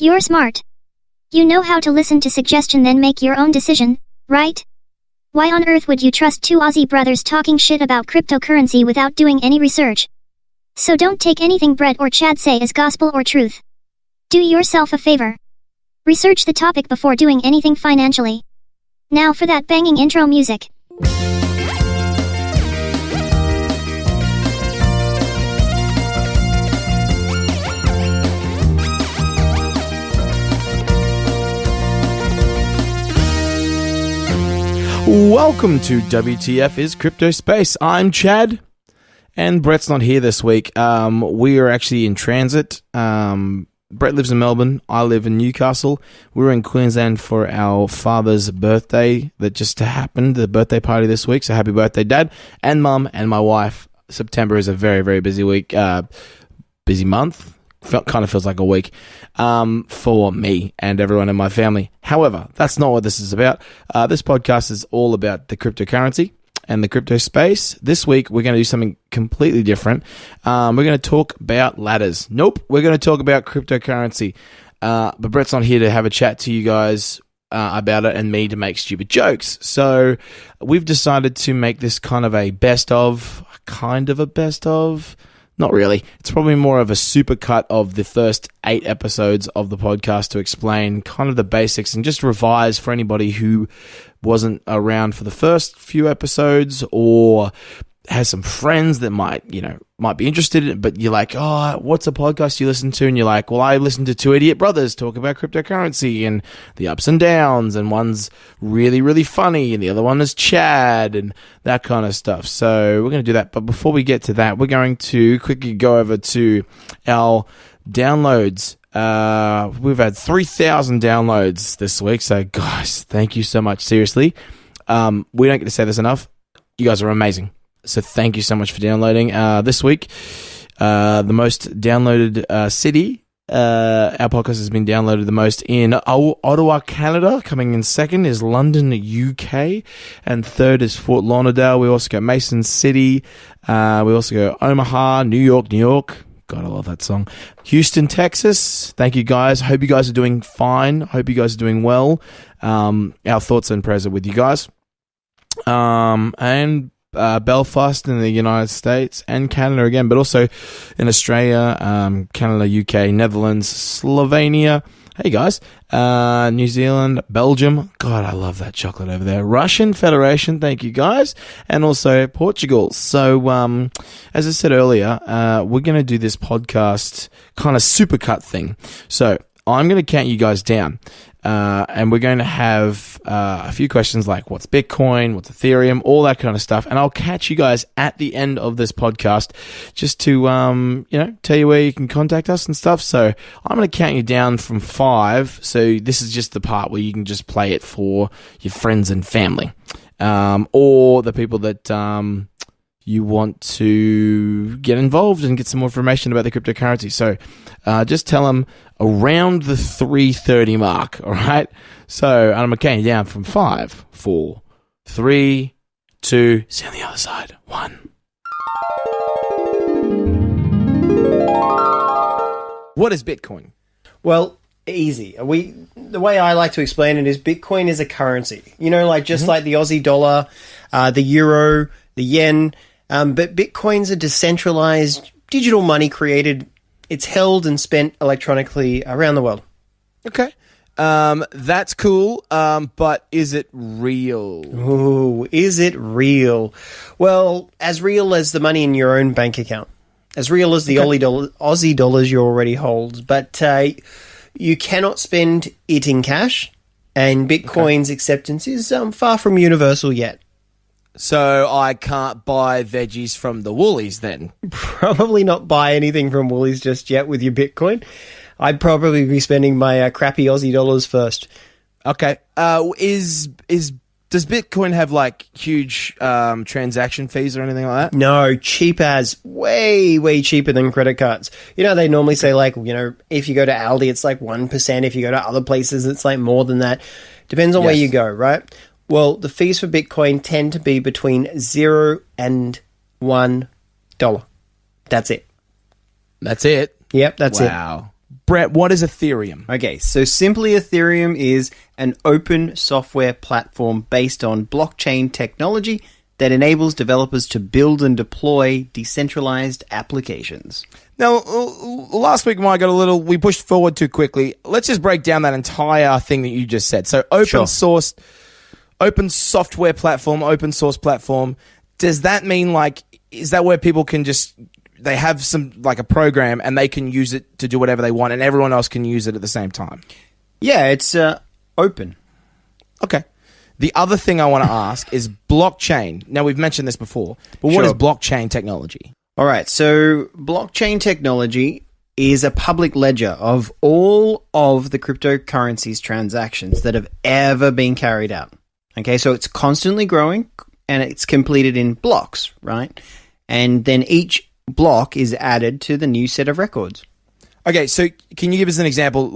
You're smart. You know how to listen to suggestion then make your own decision, right? Why on earth would you trust two Aussie brothers talking shit about cryptocurrency without doing any research? So don't take anything Brett or Chad say as gospel or truth. Do yourself a favor. Research the topic before doing anything financially. Now for that banging intro music. Welcome to WTF is CryptoSpace. I'm Chad, and Brett's not here this week. We are actually in transit. Brett lives in Melbourne. I live in Newcastle. We were in Queensland for our father's birthday that just happened, the birthday party this week. So happy birthday, Dad and Mum and my wife. September is a very, very busy week, busy month. Kind of feels like a week for me and everyone in my family. However, that's not what this is about. This podcast is all about the cryptocurrency and the crypto space. This week, we're going to do something completely different. We're going to talk about ladders. Nope, we're going to talk about cryptocurrency. But Brett's not here to have a chat to you guys about it and me to make stupid jokes. So we've decided to make this kind of a best of. Not really. It's probably more of a supercut of the first 8 episodes of the podcast to explain kind of the basics and just revise for anybody who wasn't around for the first few episodes or has some friends that might be interested in it, but you're like, oh, what's a podcast you listen to? And you're like, well, I listen to two idiot brothers talk about cryptocurrency and the ups and downs, and one's really, really funny, and the other one is Chad, and that kind of stuff. So we're going to do that. But before we get to that, we're going to quickly go over to our downloads. We've had 3,000 downloads this week. So guys, thank you so much. Seriously. We don't get to say this enough. You guys are amazing. So thank you so much for downloading. This week, the most downloaded city, our podcast has been downloaded the most in Ottawa, Canada. Coming in second is London, UK. And third is Fort Lauderdale. We also got Mason City. We also go Omaha, New York. God, I love that song. Houston, Texas. Thank you guys. Hope you guys are doing fine. Hope you guys are doing well. Our thoughts and prayers are with you guys. And Belfast in the United States and Canada again, but also in Australia, Canada, UK, Netherlands, Slovenia. Hey guys, New Zealand, Belgium. God, I love that chocolate over there. Russian Federation. Thank you guys, and also Portugal. So, as I said earlier, we're going to do this podcast kind of supercut thing. So I'm going to count you guys down. And we're going to have a few questions like what's Bitcoin, what's Ethereum, all that kind of stuff. And I'll catch you guys at the end of this podcast just to, tell you where you can contact us and stuff. So I'm going to count you down from 5. So this is just the part where you can just play it for your friends and family, or the people that you want to get involved and get some more information about the cryptocurrency. So just tell them around the 3:30 mark, all right? So I'm going to count you down from 5, 4, 3, 2, see you on the other side, 1. What is Bitcoin? Well, easy. The way I like to explain it is Bitcoin is a currency. Just like the Aussie dollar, the euro, the yen. But Bitcoin's a decentralized digital money created. It's held and spent electronically around the world. Okay. That's cool. But is it real? Ooh, is it real? Well, as real as the money in your own bank account. As real as the Aussie dollars you already hold. But you cannot spend it in cash. And Bitcoin's acceptance is far from universal yet. So I can't buy veggies from the Woolies then? Probably not buy anything from Woolies just yet with your Bitcoin. I'd probably be spending my crappy Aussie dollars first. Okay. Does Bitcoin have like huge transaction fees or anything like that? No, cheap as. Way cheaper than credit cards. They normally say like, if you go to Aldi, it's like 1%. If you go to other places, it's like more than that. Depends on where you go, right? Well, the fees for Bitcoin tend to be between $0 and $1. That's it. That's it? Yep, that's it. Wow. Brett, what is Ethereum? Okay, so simply Ethereum is an open software platform based on blockchain technology that enables developers to build and deploy decentralized applications. Now, last week, Mike, we pushed forward too quickly. Let's just break down that entire thing that you just said. So open source, open software platform, open source platform. Does that mean is that where people can they have a program and they can use it to do whatever they want and everyone else can use it at the same time? Yeah, it's open. Okay. The other thing I want to ask is blockchain. Now, we've mentioned this before, but what is blockchain technology? All right, so blockchain technology is a public ledger of all of the cryptocurrencies transactions that have ever been carried out. Okay, so it's constantly growing and it's completed in blocks, right? And then each block is added to the new set of records. Okay, so can you give us an example,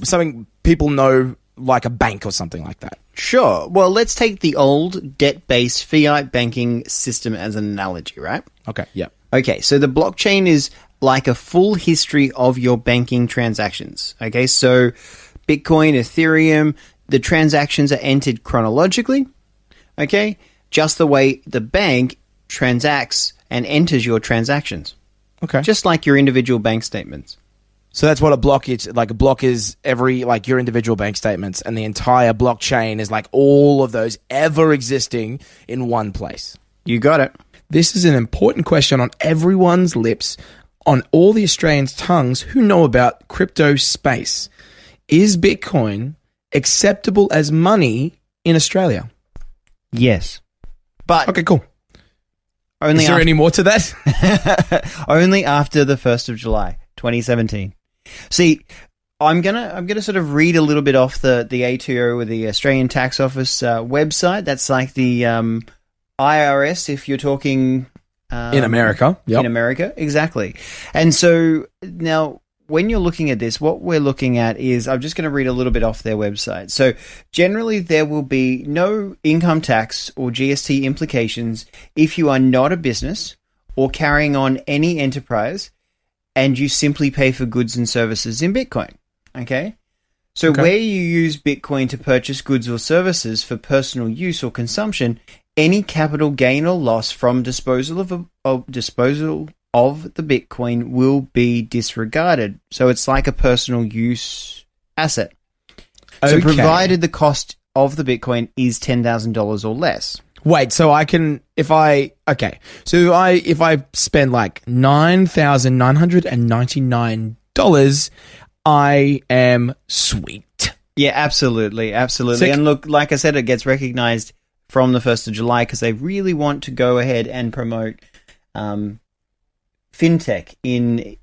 something people know, like a bank or something like that? Sure. Well, let's take the old debt-based fiat banking system as an analogy, right? Okay, yeah. Okay, so the blockchain is like a full history of your banking transactions. Okay, so Bitcoin, Ethereum, the transactions are entered chronologically, okay? Just the way the bank transacts and enters your transactions. Okay. Just like your individual bank statements. So that's what a block is. Like a block is your individual bank statements, and the entire blockchain is like all of those ever existing in one place. You got it. This is an important question on everyone's lips, on all the Australians' tongues who know about CryptoSpace. Is Bitcoin acceptable as money in Australia? Yes. But okay, cool. Is there any more to that? Only after the 1st of July, 2017. See, I'm gonna sort of read a little bit off the ATO, or the Australian Tax Office website. That's like the IRS, if you're talking in America. Yep. In America, exactly. And so now, when you're looking at this, what we're looking at is, I'm just going to read a little bit off their website. So generally, there will be no income tax or GST implications if you are not a business or carrying on any enterprise, and you simply pay for goods and services in Bitcoin. Okay? So where you use Bitcoin to purchase goods or services for personal use or consumption, any capital gain or loss from disposal of the Bitcoin will be disregarded. So it's like a personal use asset. So provided the cost of the Bitcoin is $10,000 or less. Wait, so I can, if I spend like $9,999, I am sweet. Yeah, absolutely. Absolutely. And look, like I said, it gets recognized from the 1st of July because they really want to go ahead and promote fintech in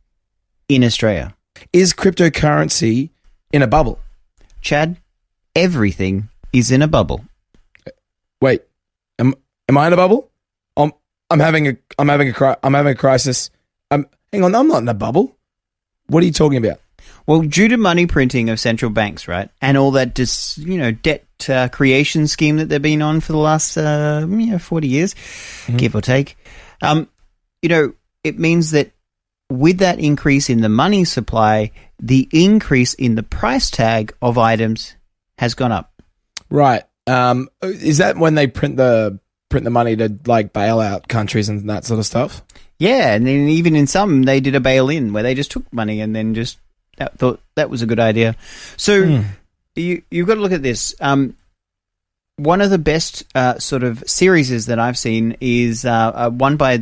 Australia. Is cryptocurrency in a bubble? Chad, everything is in a bubble. Wait. Am I in a bubble? I'm having a crisis. Hang on, I'm not in a bubble. What are you talking about? Well, due to money printing of central banks, right, and all that debt creation scheme that they've been on for the last 40 years, give or take, it means that with that increase in the money supply, the increase in the price tag of items has gone up. Right. Is that when they print the money to like bail out countries and that sort of stuff? Yeah, and then even in some they did a bail-in where they just took money and then just thought that was a good idea. So you've got to look at this. One of the best sort of series that I've seen is one by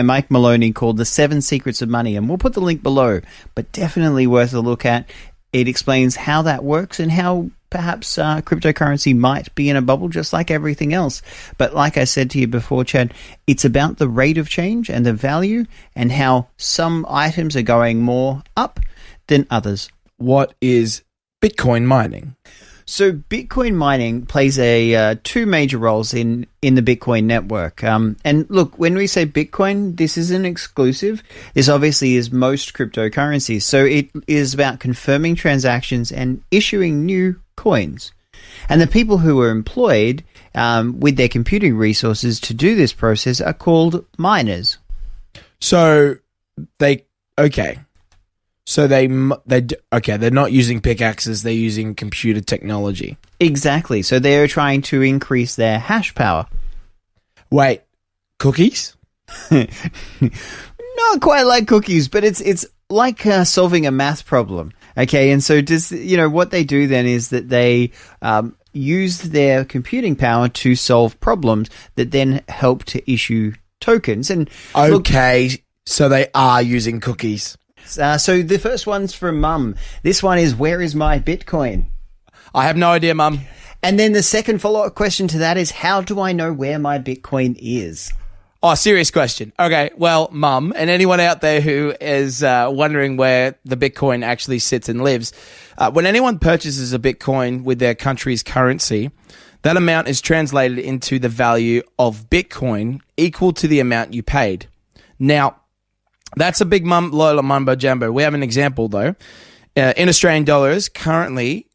Mike Maloney called The 7 Secrets of Money, and we'll put the link below, but definitely worth a look at. It explains how that works and how perhaps cryptocurrency might be in a bubble just like everything else. But like I said to you before, Chad, it's about the rate of change and the value and how some items are going more up than others. What is Bitcoin mining? So Bitcoin mining plays two major roles in the Bitcoin network. And look, when we say Bitcoin, this isn't exclusive. This obviously is most cryptocurrencies. So it is about confirming transactions and issuing new coins. And the people who are employed with their computing resources to do this process are called miners. So So they're not using pickaxes, they're using computer technology. Exactly. So they're trying to increase their hash power. Wait, cookies? Not quite like cookies, but it's like solving a math problem. Okay, and so what they do then is that they use their computing power to solve problems that then help to issue tokens. And so they are using cookies. So the first one's from Mum. This one is, where is my Bitcoin? I have no idea, Mum. And then the second follow-up question to that is, how do I know where my Bitcoin is? Oh, serious question. Okay, well, Mum, and anyone out there who is wondering where the Bitcoin actually sits and lives, when anyone purchases a Bitcoin with their country's currency, that amount is translated into the value of Bitcoin equal to the amount you paid. Now, that's a big mumbo jumbo. We have an example, though. In Australian dollars, currently,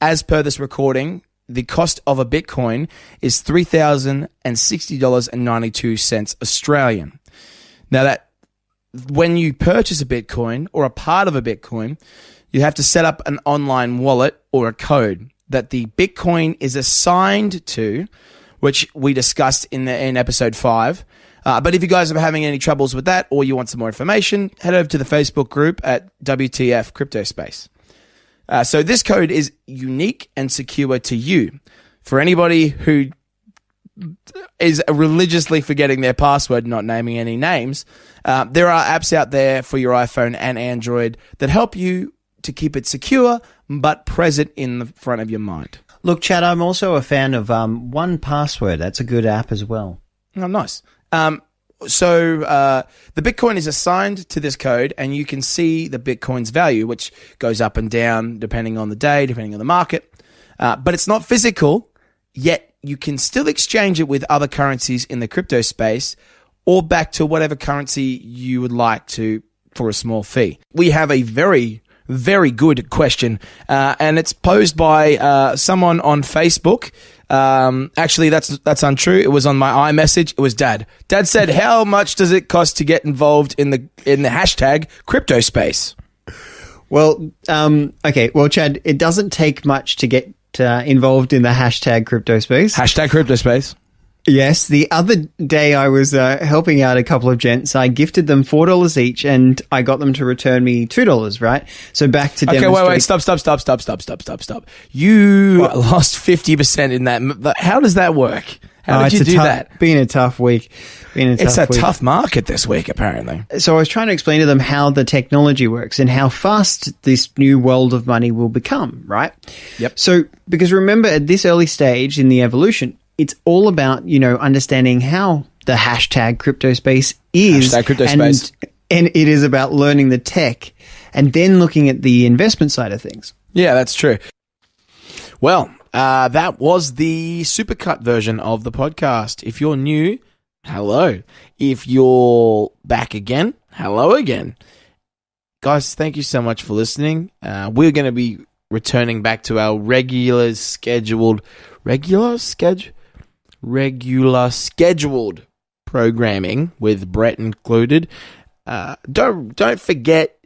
as per this recording, the cost of a Bitcoin is $3,060.92 Australian. Now, that when you purchase a Bitcoin or a part of a Bitcoin, you have to set up an online wallet or a code that the Bitcoin is assigned to, which we discussed in episode 5. But if you guys are having any troubles with that, or you want some more information, head over to the Facebook group at WTF CryptoSpace. So this code is unique and secure to you. For anybody who is religiously forgetting their password, not naming any names, there are apps out there for your iPhone and Android that help you to keep it secure but present in the front of your mind. Look, Chad, I'm also a fan of 1Password. That's a good app as well. Oh, nice. So the Bitcoin is assigned to this code, and you can see the Bitcoin's value, which goes up and down depending on the day, depending on the market. But it's not physical, yet you can still exchange it with other currencies in the crypto space or back to whatever currency you would like to for a small fee. We have a very, very good question, and it's posed by someone on Facebook. Actually, that's untrue. It was on my iMessage. It was Dad. Dad said, "How much does it cost to get involved in the hashtag CryptoSpace?" Well, okay. Well, Chad, it doesn't take much to get involved in the hashtag CryptoSpace. Hashtag CryptoSpace. Yes, the other day I was helping out a couple of gents. I gifted them $4 each, and I got them to return me $2. Right, so back to demonstrate. Okay, wait, stop. You lost 50% in that. How does that work? How did you do that? Been a tough week. It's a tough market this week, apparently. So I was trying to explain to them how the technology works and how fast this new world of money will become. Right. Yep. So because remember, at this early stage in the evolution, it's all about, understanding how the hashtag CryptoSpace is. Hashtag CryptoSpace. And it is about learning the tech and then looking at the investment side of things. Yeah, that's true. Well, that was the supercut version of the podcast. If you're new, hello. If you're back again, hello again. Guys, thank you so much for listening. We're going to be returning back to our regular scheduled programming with Brett included. Don't forget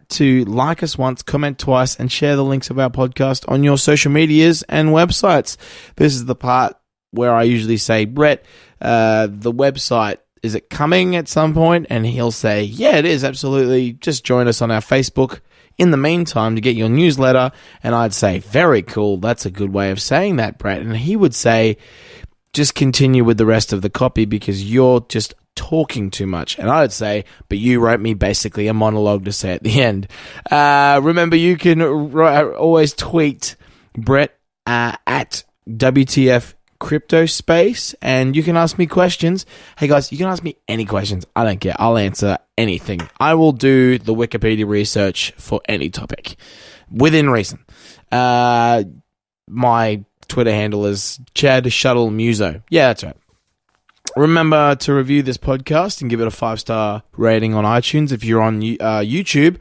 to like us once, comment twice, and share the links of our podcast on your social medias and websites. This is the part where I usually say, Brett, the website, is it coming at some point? And he'll say, yeah, it is, absolutely. Just join us on our Facebook in the meantime to get your newsletter. And I'd say, very cool. That's a good way of saying that, Brett. And he would say, just continue with the rest of the copy because you're just talking too much. And I would say, but you wrote me basically a monologue to say at the end. Remember, you can always tweet Brett at WTF CryptoSpace, and you can ask me questions. Hey guys, you can ask me any questions. I don't care. I'll answer anything. I will do the Wikipedia research for any topic within reason. My Twitter handle is Chad Shuttle Muso. Yeah, that's right. Remember to review this podcast and give it a 5-star rating on iTunes. If you're on YouTube,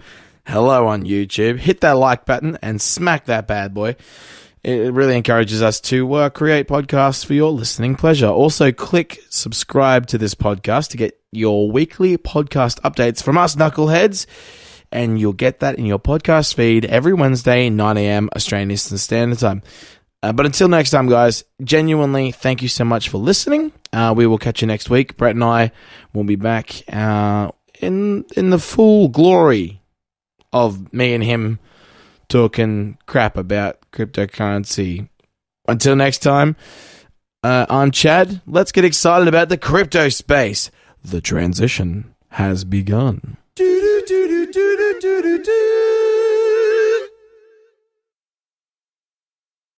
hello on YouTube. Hit that like button and smack that bad boy. It really encourages us to create podcasts for your listening pleasure. Also, click subscribe to this podcast to get your weekly podcast updates from us knuckleheads. and you'll get that in your podcast feed every Wednesday, 9 a.m. Australian Eastern Standard Time. But until next time, guys, genuinely, thank you so much for listening. We will catch you next week. Brett and I will be back in the full glory of me and him talking crap about cryptocurrency. Until next time, I'm Chad. Let's get excited about the crypto space. The transition has begun. Do, do, do, do, do, do, do, do.